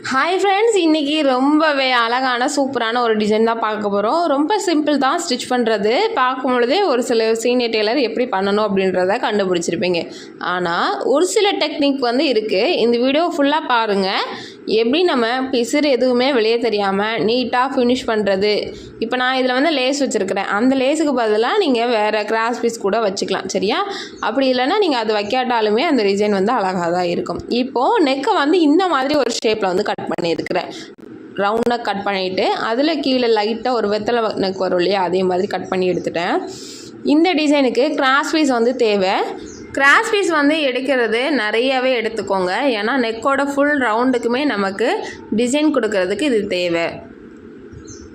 Hi friends, இன்றைக்கி ரொம்பவே அழகான சூப்பரான ஒரு டிசைன் தான் பார்க்க போகிறோம். ரொம்ப சிம்பிள் தான் ஸ்டிச் பண்ணுறது. பார்க்கும்பொழுதே ஒரு சில சீனியர் டெய்லர் எப்படி பண்ணணும் அப்படின்றத கண்டுபிடிச்சிருப்பீங்க. ஆனால் ஒரு சில டெக்னிக் இருக்குது. இந்த வீடியோ ஃபுல்லாக பாருங்கள். எப்படி நம்ம பிசுறு எதுவுமே வெளியே தெரியாமல் நீட்டாக ஃபினிஷ் பண்ணுறது. இப்போ நான் இதில் லேஸ் வச்சுருக்கிறேன். அந்த லேஸுக்கு பதிலாக நீங்கள் வேறு கிராஸ் பீஸ் கூட வச்சுக்கலாம், சரியா? அப்படி இல்லைன்னா நீங்கள் அது வைக்காட்டாலுமே அந்த டிசைன் அழகாக தான் இருக்கும். இப்போது நெக்கை இந்த மாதிரி ஒரு ஷேப்பில் கட் பண்ணியிருக்கிறேன். ரவுண்டாக கட் பண்ணிவிட்டு அதில் கீழே லைட்டாக ஒரு வெத்தலை நெக் வரும் இல்லையா, அதே மாதிரி கட் பண்ணி எடுத்துட்டேன். இந்த டிசைனுக்கு கிராஸ் பீஸ் தேவை. கிராஸ் பீஸ் எடுக்கிறது நிறையவே எடுத்துக்கோங்க. ஏன்னா நெக்கோட ஃபுல் ரவுண்டுக்குமே நமக்கு டிசைன் கொடுக்கறதுக்கு இது தேவை.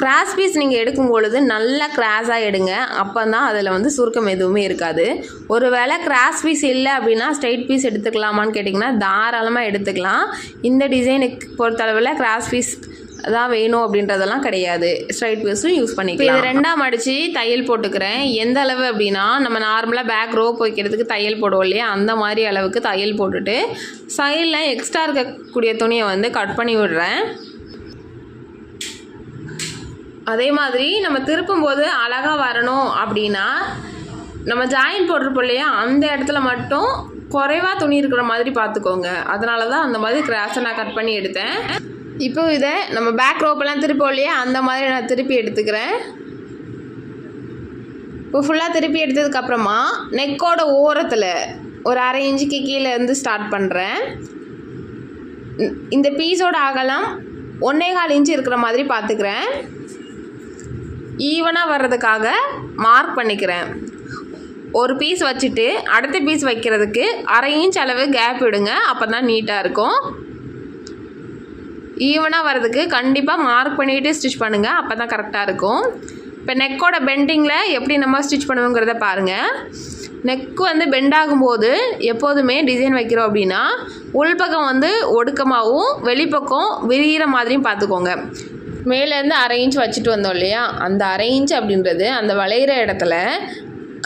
கிராஸ் பீஸ் நீங்கள் எடுக்கும் பொழுது நல்லா கிராஸாக எடுங்க. அப்போ தான் அதில் சுருக்கம் எதுவுமே இருக்காது. ஒரு வேளை கிராஸ் பீஸ் இல்லை அப்படின்னா ஸ்ட்ரைட் பீஸ் எடுத்துக்கலாமான்னு கேட்டிங்கன்னா தாராளமாக எடுத்துக்கலாம். இந்த டிசைனுக்கு பொறுத்தளவில் கிராஸ் பீஸ் தான் வேணும் அப்படின்றதெல்லாம் கிடையாது. ஸ்ட்ரைட் பீஸும் யூஸ் பண்ணிக்கலாம். இது ரெண்டாம் அடித்து தையல் போட்டுக்கிறேன். எந்த அளவு அப்படின்னா நம்ம நார்மலாக பேக் ரோப் வைக்கிறதுக்கு தையல் போடுவோம் இல்லையா, அந்த மாதிரி அளவுக்கு தையல் போட்டுட்டு சைடில் எக்ஸ்ட்ரா இருக்கக்கூடிய துணியை கட் பண்ணி விடுறேன். அதே மாதிரி நம்ம திருப்பும் போது அழகாக வரணும் அப்படின்னா நம்ம ஜாயின் போட்டிருப்போம் இல்லையா, அந்த இடத்துல மட்டும் குறைவாக துணி இருக்கிற மாதிரி பார்த்துக்கோங்க. அதனால தான் அந்த மாதிரி கிராஸை நான் கட் பண்ணி எடுத்தேன். இப்போ இதை நம்ம பேக் ரோப்பெல்லாம் திருப்போம் இல்லையா, அந்த மாதிரி நான் திருப்பி எடுத்துக்கிறேன். இப்போ ஃபுல்லாக திருப்பி எடுத்ததுக்கப்புறமா நெக்கோட ஓரத்தில் ஒரு அரை இன்ச்சுக்கு கீழே ஸ்டார்ட் பண்ணுறேன். இந்த பீஸோட அகலம் 1.25 இன்ச்சு இருக்கிற மாதிரி பார்த்துக்கிறேன். ஈவனாக வர்றதுக்காக மார்க் பண்ணிக்கிறேன். ஒரு பீஸ் வச்சுட்டு அடுத்த பீஸ் வைக்கிறதுக்கு அரை இன்ச் அளவு கேப் விடுங்க. அப்போ தான் நீட்டாக இருக்கும். ஈவனாக வர்றதுக்கு கண்டிப்பாக மார்க் பண்ணிவிட்டு ஸ்டிச் பண்ணுங்கள். அப்போ தான் கரெக்டாக இருக்கும். இப்போ நெக்கோட பெண்டிங்கில் எப்படி நம்ம ஸ்டிச் பண்ணுவோங்கிறத பாருங்கள். நெக்கு பெண்ட் ஆகும்போது எப்போதுமே டிசைன் வைக்கிறோம் அப்படின்னா உள்பக்கம் ஒடுக்கமாகவும் வெளிப்பக்கம் விரிகிற மாதிரியும் பார்த்துக்கோங்க. மேலேருந்து அரை இன்ச் வச்சுட்டு வந்தோம் இல்லையா, அந்த அரை இன்ச் அப்படின்றது அந்த வளைகிற இடத்துல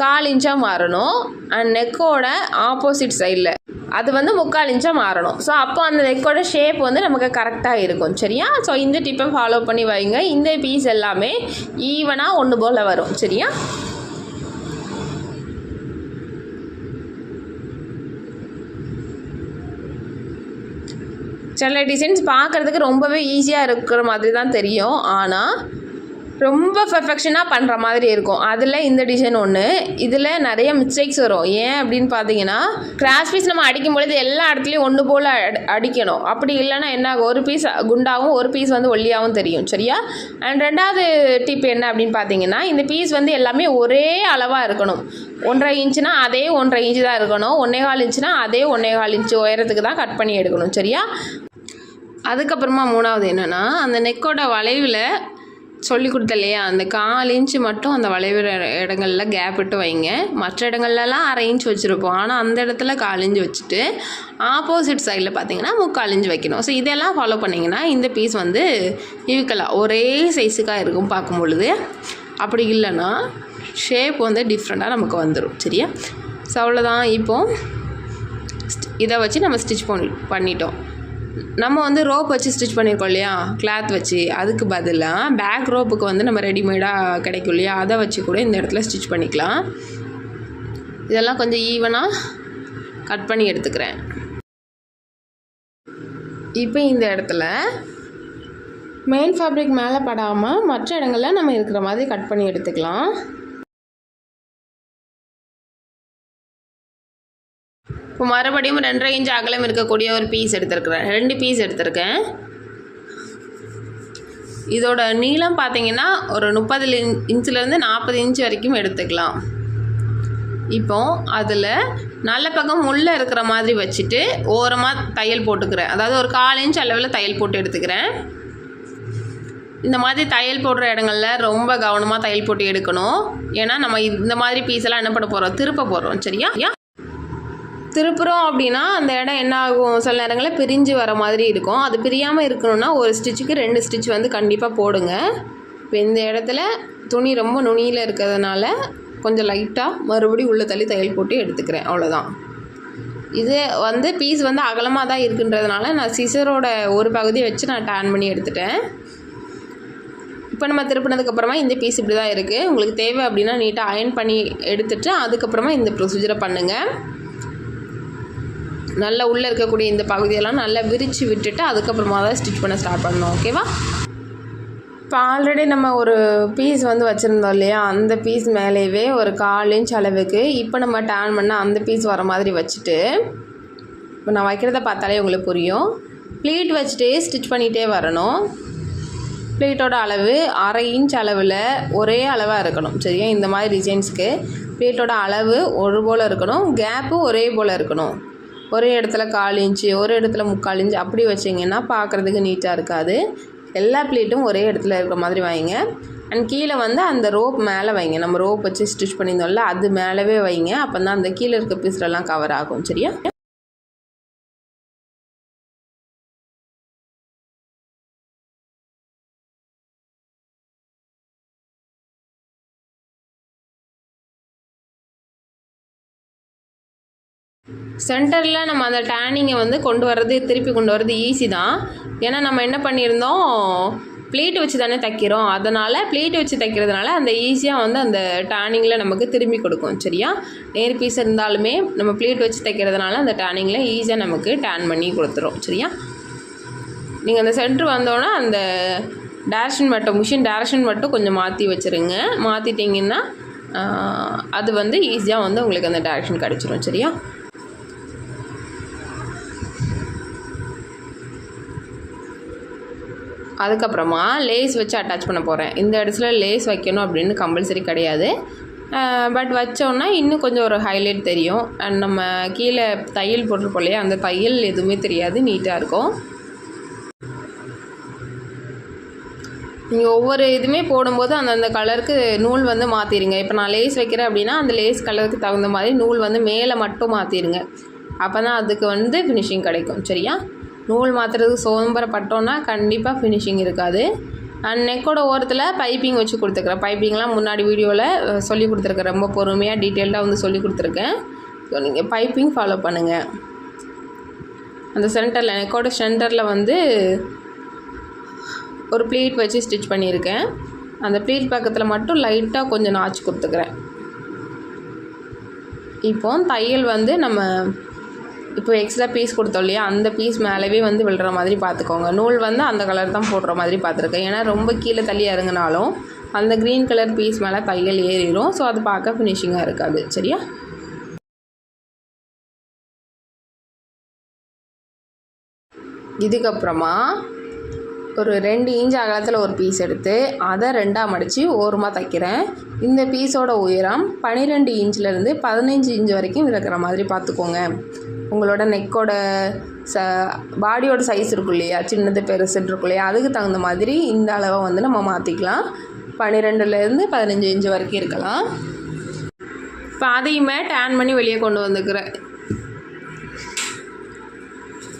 1/4 இன்ச்சாக மாறணும். அண்ட் நெக்கோட ஆப்போசிட் சைடில் அது 3/4 இன்ச்சாக மாறணும். ஸோ அப்போ அந்த நெக்கோட ஷேப் நமக்கு கரெக்டாக இருக்கும், சரியா? ஸோ இந்த டிப்பை ஃபாலோ பண்ணி வைங்க. இந்த பீஸ் எல்லாமே ஈவனாக ஒன்று போல் வரும், சரியா? சில டிசைன்ஸ் பார்க்குறதுக்கு ரொம்பவே ஈஸியாக இருக்கிற மாதிரி தான் தெரியும். ஆனால் ரொம்ப பர்ஃபெக்ஷனாக பண்ணுற மாதிரி இருக்கும். அதில் இந்த டிசைன் ஒன்று. இதில் நிறைய மிஸ்டேக்ஸ் வரும். ஏன் அப்படின்னு பார்த்தீங்கன்னா, கிராஸ் பீஸ் நம்ம அடிக்கும் பொழுது எல்லா இடத்துலையும் ஒன்று போல் அடிக்கணும். அப்படி இல்லைன்னா என்ன ஆகும், ஒரு பீஸ் குண்டாகவும் ஒரு பீஸ் ஒல்லியாகவும் தெரியும், சரியா? அண்ட் ரெண்டாவது டிப் என்ன அப்படின்னு பார்த்தீங்கன்னா, இந்த பீஸ் எல்லாமே ஒரே அளவாக இருக்கணும். 1.5 இன்ச்சுனா அதே 1.5 இன்ச்சு தான் இருக்கணும். 1.25 இன்ச்சுனா அதே 1.25 இன்ச்சு உயரத்துக்கு தான் கட் பண்ணி எடுக்கணும், சரியா? அதுக்கப்புறமா மூணாவது என்னென்னா, அந்த நெக்கோட வளைவில் சொல்லி கொடுத்த இல்லையா, அந்த 1/4 இன்ச்சு மட்டும் அந்த வளைவு இடங்களில் கேப் விட்டு வைங்க. மற்ற இடங்கள்லாம் அரை இன்ச் வச்சுருப்போம். ஆனால் அந்த இடத்துல 1/4 இன்ச்சு வச்சுட்டு ஆப்போசிட் சைடில் பார்த்தீங்கன்னா 3/4 இன்ச்சு வைக்கணும். ஸோ இதெல்லாம் ஃபாலோ பண்ணிங்கன்னா இந்த பீஸ் இழுக்கலாம் ஒரே சைஸுக்காக இருக்கும் பார்க்கும் பொழுது. அப்படி இல்லைன்னா ஷேப் டிஃப்ரெண்ட்டாக நமக்கு வந்துடும், சரியா? ஸோ அவ்வளோதான். இப்போது இதை வச்சு நம்ம ஸ்டிச் பண்ணிட்டோம். நம்ம ரோப் வச்சு ஸ்டிச் பண்ணியிருக்கோம் இல்லையா, கிளாத் வச்சு. அதுக்கு பதிலாக பேக் ரோப்புக்கு நம்ம ரெடிமேடாக கிடைக்கும் இல்லையா, அதை வச்சு கூட இந்த இடத்துல ஸ்டிச் பண்ணிக்கலாம். இதெல்லாம் கொஞ்சம் ஈவனாக கட் பண்ணி எடுத்துக்கிறேன். இப்போ இந்த இடத்துல மெயின் ஃபேப்ரிக் மேலே படாமல் மற்ற இடங்களில் நம்ம இருக்கிற மாதிரி கட் பண்ணி எடுத்துக்கலாம். இப்போ மறுபடியும் 2.5 இன்ச் அகலம் இருக்கக்கூடிய ஒரு பீஸ் எடுத்துருக்கிறேன். 2 பீஸ் எடுத்திருக்கேன். இதோட நீளம் பார்த்தீங்கன்னா ஒரு 30 இன்ச்சிலேருந்து 40 இன்ச் வரைக்கும் எடுத்துக்கலாம். இப்போ அதில் நல்ல பக்கம் உள்ளே இருக்கிற மாதிரி வச்சுட்டு ஓரமாக தையல் போட்டுக்கிறேன். அதாவது ஒரு 1/4 இன்ச் அளவில் தையல் போட்டு எடுத்துக்கிறேன். இந்த மாதிரி தையல் போடுற இடங்களில் ரொம்ப கவனமாக தையல் போட்டு எடுக்கணும். ஏன்னா நம்ம இந்த மாதிரி பீஸெல்லாம் என்ன பண்ண போகிறோம், திருப்ப போகிறோம், சரியா? திருப்புறோம் அப்படின்னா அந்த இடம் என்ன ஆகும், சில நேரங்களில் பிரிஞ்சு வர மாதிரி இருக்கும். அது பிரியாமல் இருக்கணும்னா ஒரு ஸ்டிச்சுக்கு 2 ஸ்டிச் கண்டிப்பாக போடுங்க. இப்போ இந்த இடத்துல துணி ரொம்ப நுனியில் இருக்கிறதுனால கொஞ்சம் லைட்டாக மறுபடியும் உள்ள தள்ளி தையல் போட்டு எடுத்துக்கிறேன், அவ்வளோதான். இது வந்து பீஸ் வந்து அகலமாக தான் இருக்குன்றதுனால நான் சிசரோட ஒரு பகுதியை வச்சு நான் டேன் பண்ணி எடுத்துட்டேன். இப்போ நம்ம திருப்பினதுக்கப்புறமா இந்த பீஸ் இப்படி தான் இருக்குது. உங்களுக்கு தேவை அப்படின்னா நீட்டாக அயர்ன் பண்ணி எடுத்துகிட்டு அதுக்கப்புறமா இந்த ப்ரொசீஜரை பண்ணுங்கள். நல்லா உள்ளே இருக்கக்கூடிய இந்த பகுதியெல்லாம் நல்லா விரித்து விட்டுட்டு அதுக்கப்புறமா தான் ஸ்டிச் பண்ண ஸ்டார்ட் பண்ணணும். ஓகேவா? இப்போ ஆல்ரெடி நம்ம ஒரு பீஸ் வந்து வச்சுருந்தோம் இல்லையா, அந்த பீஸ் மேலேயே ஒரு 1/4 இன்ச் அளவுக்கு இப்போ நம்ம டேன் பண்ண அந்த பீஸ் வர மாதிரி வச்சுட்டு, இப்போ நான் வைக்கிறத பார்த்தாலே உங்களுக்கு புரியும், ப்ளீட் வச்சுட்டே ஸ்டிச் பண்ணிகிட்டே வரணும். ப்ளீட்டோட அளவு 1/2 இன்ச் அளவில் ஒரே அளவாக இருக்கணும். சரியா? இந்த மாதிரி டிசைன்ஸ்க்கு ப்ளீட்டோட அளவு ஒரு போல் இருக்கணும், கேப்பு ஒரே போல் இருக்கணும். ஒரே இடத்துல 1/4 இன்ச்சு, ஒரு இடத்துல 3/4 இன்ச்சு அப்படி வச்சிங்கன்னா பார்க்குறதுக்கு நீட்டாக இருக்காது. எல்லா ப்ளீட்டும் ஒரே இடத்துல இருக்கிற மாதிரி வைங்க. அண்ட் கீழே வந்து அந்த ரோப் மேலே வைங்க. நம்ம ரோப் வச்சு ஸ்டிச் பண்ணியிருந்தோம்ல, அது மேலவே வைங்க. அப்போ தான் அந்த கீழே இருக்க பீஸ்லலாம் கவர் ஆகும். சரியா? சென்டரில் நம்ம அந்த டேனிங்கை வந்து திருப்பி கொண்டு வர்றது ஈஸி தான். ஏன்னா நம்ம என்ன பண்ணியிருந்தோம், ப்ளீட் வச்சு தானே தைக்கிறோம். அதனால் ப்ளீட் வச்சு தைக்கிறதுனால அந்த ஈஸியாக வந்து அந்த டேனிங்கில் நமக்கு திரும்பி கொடுக்கும். சரியா? நேர் பீஸ் இருந்தாலுமே நம்ம ப்ளீட் வச்சு தைக்கிறதுனால அந்த டேனிங்கில் ஈஸியாக நமக்கு டேன் பண்ணி கொடுத்துரும். சரியா? நீங்கள் அந்த சென்ட்ரு வந்தோன்னா அந்த மிஷின் டேரக்ஷன் மட்டும் கொஞ்சம் மாற்றி வச்சுருங்க. மாற்றிட்டிங்கன்னா அது வந்து ஈஸியாக வந்து உங்களுக்கு அந்த டேரக்ஷன் கிடச்சிரும். சரியா? அதுக்கப்புறமா லேஸ் வச்சு அட்டாச் பண்ண போகிறேன். இந்த இடத்துல லேஸ் வைக்கணும் அப்படின்னு கம்பல்சரி கிடையாது. பட் வச்சோன்னா இன்னும் கொஞ்சம் ஒரு ஹைலைட் தெரியும். அண்ட் நம்ம கீழே தையல் போட்டிருப்போம் இல்லையா, அந்த தையல் எதுவுமே தெரியாது, நீட்டாக இருக்கும். நீங்கள் ஒவ்வொரு இதுவுமே போடும்போது அந்தந்த கலருக்கு நூல் வந்து மாற்றிடுங்க. இப்போ நான் லேஸ் வைக்கிறேன் அப்படின்னா அந்த லேஸ் கலருக்கு தகுந்த மாதிரி நூல் வந்து மேலே மட்டும் மாற்றிடுங்க. அப்போ தான் அதுக்கு வந்து ஃபினிஷிங் கிடைக்கும். சரியா? நூல் மாற்றுறதுக்கு சோம்பரப்பட்டோன்னா கண்டிப்பாக ஃபினிஷிங் இருக்காது. அண்ட் நெக்கோட ஓரத்தில் பைப்பிங் வச்சு கொடுத்துருக்குறேன். பைப்பிங்லாம் முன்னாடி வீடியோவில் சொல்லி கொடுத்துருக்கேன். ரொம்ப பொறுமையாக டீட்டெயில்டாக வந்து சொல்லி கொடுத்துருக்கேன். ஸோ நீங்கள் பைப்பிங் ஃபாலோ பண்ணுங்கள். அந்த சென்டரில் நெக்கோட சென்டரில் வந்து ஒரு ப்ளீட் வச்சு ஸ்டிச் பண்ணியிருக்கேன். அந்த ப்ளீட் பக்கத்தில் மட்டும் லைட்டாக கொஞ்சம் நாச்சு கொடுத்துக்கிறேன். இப்போ தையல் வந்து நம்ம இப்போ எக்ஸ்ட்ரா பீஸ் கொடுத்தோம் இல்லையா, அந்த பீஸ் மேலவே வந்து விழுற மாதிரி பார்த்துக்கோங்க. நூல் வந்து அந்த கலர் தான் போடுற மாதிரி பார்த்துருக்கேன். ஏன்னா ரொம்ப கீழே தள்ளி இறங்கினாலும் அந்த க்ரீன் கலர் பீஸ் மேலே தையல் ஏறிடும். ஸோ அது பார்க்க ஃபினிஷிங்காக இருக்காது. சரியா? இதுக்கப்புறமா ஒரு 2 இன்ச் அகலத்தில் ஒரு பீஸ் எடுத்து அதை 2ஆக மடித்து ஓரமாக தைக்கிறேன். இந்த பீஸோட உயரம் 12 இன்ச்லேருந்து 15 இன்ச் வரைக்கும் இருக்கிற மாதிரி பார்த்துக்கோங்க. உங்களோட நெக்கோட பாடியோட சைஸ் இருக்கும் இல்லையா, சின்னது பெருசுன்னு இருக்கும் இல்லையா, அதுக்கு தகுந்த மாதிரி இந்த அளவை வந்து நம்ம மாற்றிக்கலாம். 12லேருந்து 15 இன்ச் வரைக்கும் இருக்கலாம். இப்போ அதையுமே டேன் பண்ணி வெளியே கொண்டு வந்துக்கிறேன்.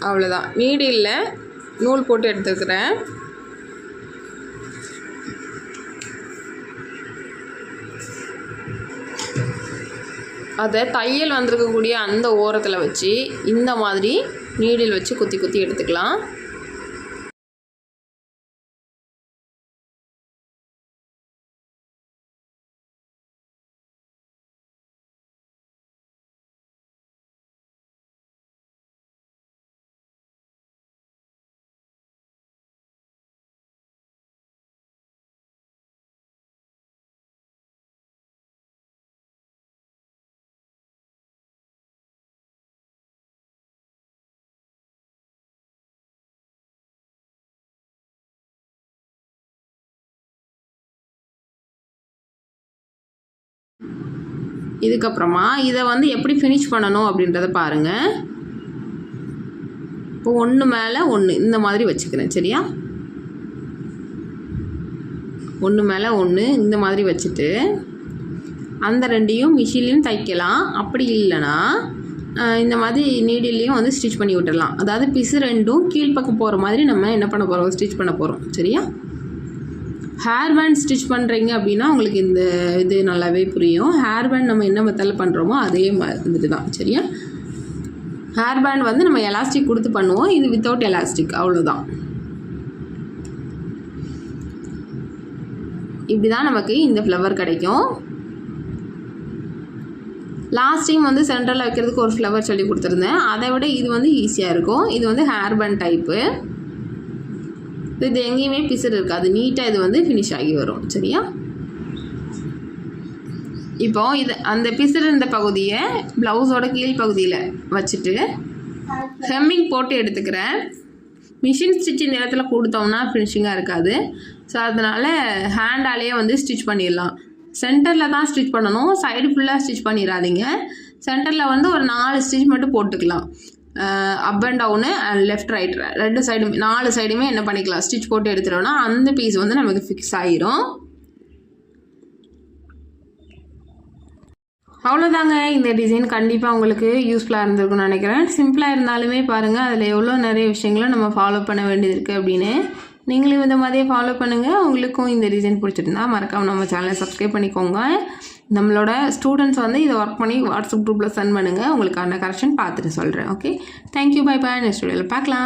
அவ்வளோதான். நீடில் நூல் போட்டு எடுத்துக்கிறேன். அதை தையல் வந்திருக்கக்கூடிய அந்த ஓரத்தில் வச்சு இந்த மாதிரி நீடில் வச்சு குத்தி குத்தி எடுத்துக்கலாம். இதுக்கப்புறமா இதை வந்து எப்படி ஃபினிஷ் பண்ணணும் அப்படின்றத பாருங்கள். இப்போ ஒன்று மேலே ஒன்று இந்த மாதிரி வச்சுக்கிறேன். சரியா? ஒன்று மேலே ஒன்று இந்த மாதிரி வச்சுட்டு அந்த 2ஐயும் மிஷின்லேயும் தைக்கலாம். அப்படி இல்லைன்னா இந்த மாதிரி நீடிலையும் வந்து ஸ்டிச் பண்ணி விட்டுடலாம். அதாவது பிசு 2ம் கீழ்ப்பக்கம் போகிற மாதிரி நம்ம என்ன பண்ண போகிறோம், ஸ்டிச் பண்ண போகிறோம். சரியா? ஹேர் பேண்ட் ஸ்டிச் பண்ணுறீங்க அப்படின்னா உங்களுக்கு இந்த இது நல்லாவே புரியும். ஹேர் பேண்ட் நம்ம என்ன மெத்தடில் பண்ணுறோமோ அதே மாதிரி தான். சரியா? ஹேர் பேண்ட் வந்து நம்ம எலாஸ்டிக் கொடுத்து பண்ணுவோம், இது வித்தவுட் எலாஸ்டிக், அவ்வளோதான். இப்படி தான் நமக்கு இந்த ஃப்ளவர் கிடைக்கும். லாஸ்ட் டைம் வந்து சென்டரில் வைக்கிறதுக்கு ஒரு ஃப்ளவர் சொல்லி கொடுத்துருந்தேன், அதை விட இது வந்து ஈஸியாக இருக்கும். இது வந்து ஹேர் பேண்ட் டைப்பு. இது எங்கேயுமே பிசுறு இருக்காது, நீட்டாக இது வந்து ஃபினிஷ் ஆகி வரும். சரியா? இப்போது இது அந்த பிசுறு இருந்த பகுதியை ப்ளவுஸோட கீழ் பகுதியில் வச்சுட்டு ஹெம்மிங் போட்டு எடுத்துக்கிறேன். மிஷின் ஸ்டிச்சிங் நேரத்தில் கொடுத்தோம்னா ஃபினிஷிங்காக இருக்காது. ஸோ அதனால் ஹேண்டாலேயே வந்து ஸ்டிச் பண்ணிடலாம். சென்டரில் தான் ஸ்டிச் பண்ணணும், சைடு ஃபுல்லாக ஸ்டிச் பண்ணிடாதீங்க. சென்டரில் வந்து ஒரு 4 ஸ்டிச் மட்டும் போட்டுக்கலாம். Up and down and left right 2 சைடுமே 4 சைடுமே என்ன பண்ணிக்கலாம், ஸ்டிச் போட்டு எடுத்துட்டோம்னா அந்த பீஸ் வந்து நமக்கு ஃபிக்ஸ் ஆகிரும். அவ்வளோதாங்க. இந்த டிசைன் கண்டிப்பாக உங்களுக்கு யூஸ்ஃபுல்லாக இருந்திருக்குன்னு நினைக்கிறேன். சிம்பிளாக இருந்தாலுமே பாருங்கள், அதில் எவ்வளோ நிறைய விஷயங்களை நம்ம ஃபாலோ பண்ண வேண்டியது இருக்குது அப்படின்னு. நீங்களும் இந்த மாதிரியே ஃபாலோ பண்ணுங்கள். உங்களுக்கும் இந்த டிசைன் பிடிச்சிருந்தா மறக்காமல் நம்ம சேனலை சப்ஸ்கிரைப் பண்ணிக்கோங்க. நம்மளோட ஸ்டூடெண்ட்ஸ் வந்து இதை ஒர்க் பண்ணி வாட்ஸ்அப் குரூப்பில் சென்ட் பண்ணுங்கள். உங்களுக்கான கரெக்ஷன் பார்த்துட்டு சொல்கிறேன். Okay, thank you, bye bye. Next வீடியோவில் பார்க்கலாம்.